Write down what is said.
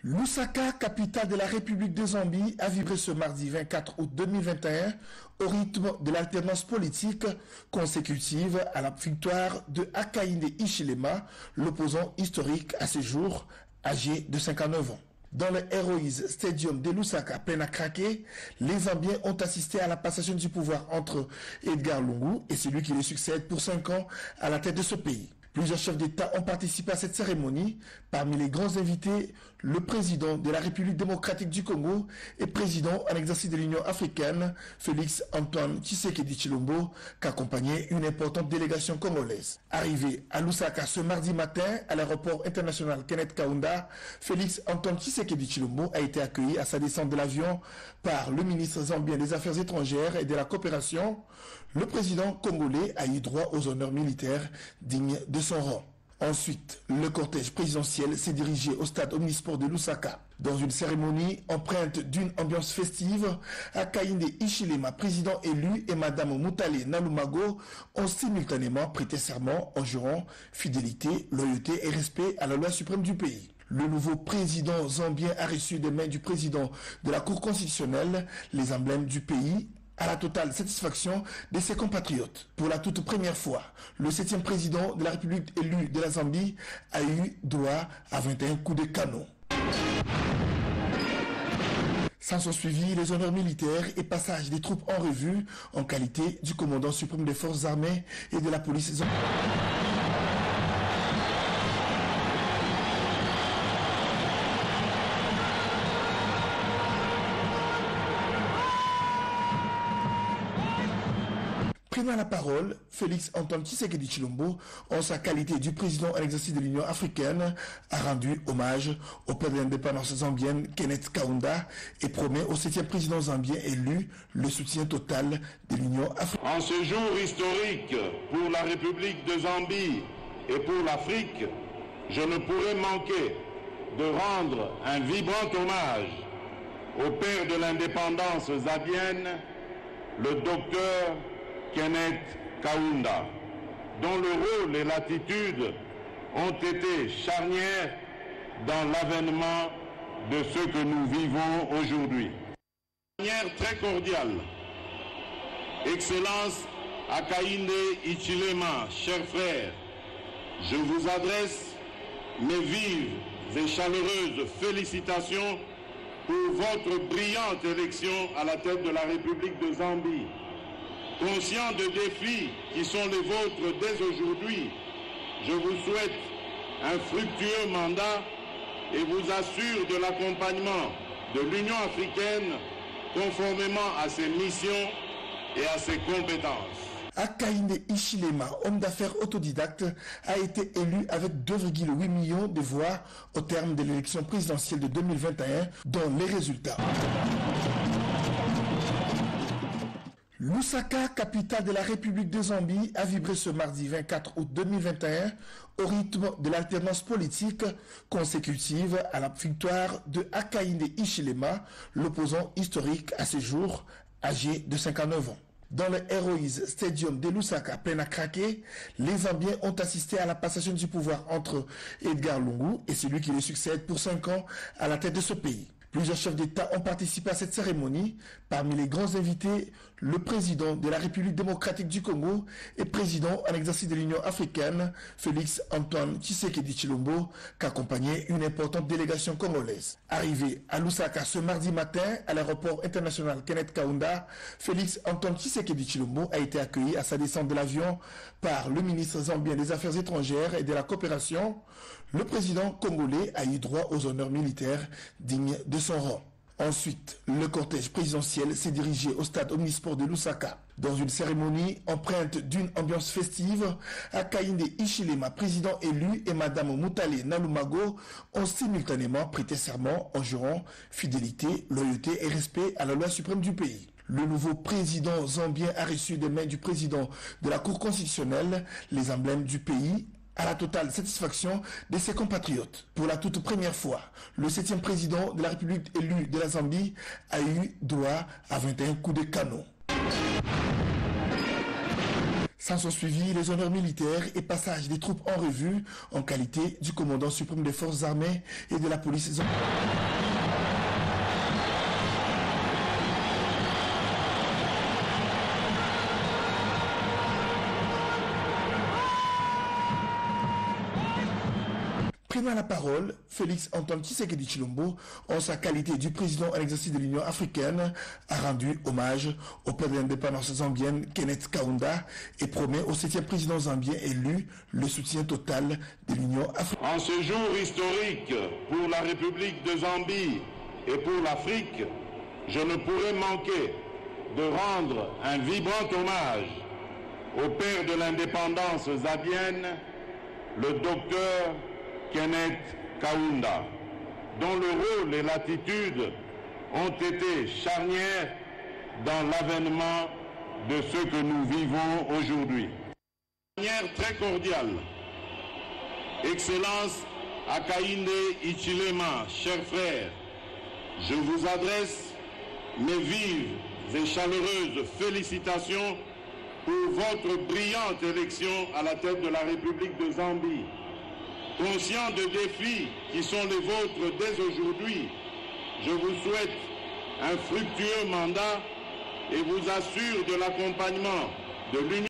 Lusaka, capitale de la République de Zambie, a vibré ce mardi 24 août 2021 au rythme de l'alternance politique consécutive à la victoire de Hakainde Hichilema, l'opposant historique à ce jour, âgé de 59 ans. Dans le Heroes Stadium de Lusaka, plein à craquer, les Zambiens ont assisté à la passation du pouvoir entre Edgar Lungu et celui qui le succède pour 5 ans à la tête de ce pays. Plusieurs chefs d'État ont participé à cette cérémonie. Parmi les grands invités, le président de la République démocratique du Congo et président en exercice de l'Union africaine, Félix Antoine Tshisekedi Tshilombo, qu'accompagnait une importante délégation congolaise. Arrivé à Lusaka ce mardi matin à l'aéroport international Kenneth Kaunda, Félix Antoine Tshisekedi Tshilombo a été accueilli à sa descente de l'avion par le ministre zambien des Affaires étrangères et de la coopération. Le président congolais a eu droit aux honneurs militaires dignes de son rang. Ensuite, le cortège présidentiel s'est dirigé au stade omnisport de Lusaka. Dans une cérémonie empreinte d'une ambiance festive, Hakainde Hichilema, président élu, et Madame Mutale Nalumago ont simultanément prêté serment en jurant fidélité, loyauté et respect à la loi suprême du pays. Le nouveau président zambien a reçu des mains du président de la Cour constitutionnelle les emblèmes du pays, à la totale satisfaction de ses compatriotes. Pour la toute première fois, le 7e président de la République élue de la Zambie a eu droit à 21 coups de canon. S'en sont suivis les honneurs militaires et passage des troupes en revue en qualité du commandant suprême des forces armées et de la police zambienne. Prenant la parole, Félix Antoine Tshisekedi Tshilombo, en sa qualité du président en exercice de l'Union africaine, a rendu hommage au père de l'indépendance zambienne, Kenneth Kaunda, et promet au 7e président zambien élu le soutien total de l'Union africaine. En ce jour historique pour la République de Zambie et pour l'Afrique, je ne pourrais manquer de rendre un vibrant hommage au père de l'indépendance zambienne, le docteur Kenneth Kaunda, dont le rôle et l'attitude ont été charnières dans l'avènement de ce que nous vivons aujourd'hui. De manière très cordiale, Excellence Hakainde Hichilema, chers frères, je vous adresse mes vives et chaleureuses félicitations pour votre brillante élection à la tête de la République de Zambie. Conscient des défis qui sont les vôtres dès aujourd'hui, je vous souhaite un fructueux mandat et vous assure de l'accompagnement de l'Union africaine conformément à ses missions et à ses compétences. Hakainde Hichilema, homme d'affaires autodidacte, a été élu avec 2,8 millions de voix au terme de l'élection présidentielle de 2021, dont les résultats. Lusaka, capitale de la République de Zambie, a vibré ce mardi 24 août 2021 au rythme de l'alternance politique consécutive à la victoire de Hakainde Hichilema, l'opposant historique à ce jour, âgé de 59 ans. Dans le Heroes Stadium de Lusaka, plein à craquer, les Zambiens ont assisté à la passation du pouvoir entre Edgar Lungu et celui qui le succède pour 5 ans à la tête de ce pays. Plusieurs chefs d'État ont participé à cette cérémonie. Parmi les grands invités, le président de la République démocratique du Congo et président en exercice de l'Union africaine, Félix Antoine Tshisekedi Tshilombo, qu'accompagnait une importante délégation congolaise. Arrivé à Lusaka ce mardi matin à l'aéroport international Kenneth Kaunda, Félix Antoine Tshisekedi Tshilombo a été accueilli à sa descente de l'avion par le ministre zambien des Affaires étrangères et de la coopération. Le président congolais a eu droit aux honneurs militaires dignes de son rang. Ensuite, le cortège présidentiel s'est dirigé au stade omnisport de Lusaka. Dans une cérémonie empreinte d'une ambiance festive, Hakainde Hichilema, président élu, et Madame Mutale Nalumago ont simultanément prêté serment en jurant fidélité, loyauté et respect à la loi suprême du pays. Le nouveau président zambien a reçu des mains du président de la Cour constitutionnelle les emblèmes du pays, à la totale satisfaction de ses compatriotes. Pour la toute première fois, le 7e président de la République élue de la Zambie a eu droit à 21 coups de canon. S'en sont suivis les honneurs militaires et passage des troupes en revue en qualité du commandant suprême des forces armées et de la police. Prenant la parole, Félix Antoine Tshisekedi Tshilombo, en sa qualité du président à l'exercice de l'Union africaine, a rendu hommage au père de l'indépendance zambienne, Kenneth Kaunda, et promet au 7e président zambien élu le soutien total de l'Union africaine. En ce jour historique pour la République de Zambie et pour l'Afrique, je ne pourrais manquer de rendre un vibrant hommage au père de l'indépendance zambienne, le docteur Kenneth Kaunda, dont le rôle et l'attitude ont été charnières dans l'avènement de ce que nous vivons aujourd'hui. De manière très cordiale, Excellence Hakainde Hichilema, chers frères, je vous adresse mes vives et chaleureuses félicitations pour votre brillante élection à la tête de la République de Zambie. Conscient des défis qui sont les vôtres dès aujourd'hui, je vous souhaite un fructueux mandat et vous assure de l'accompagnement de l'Union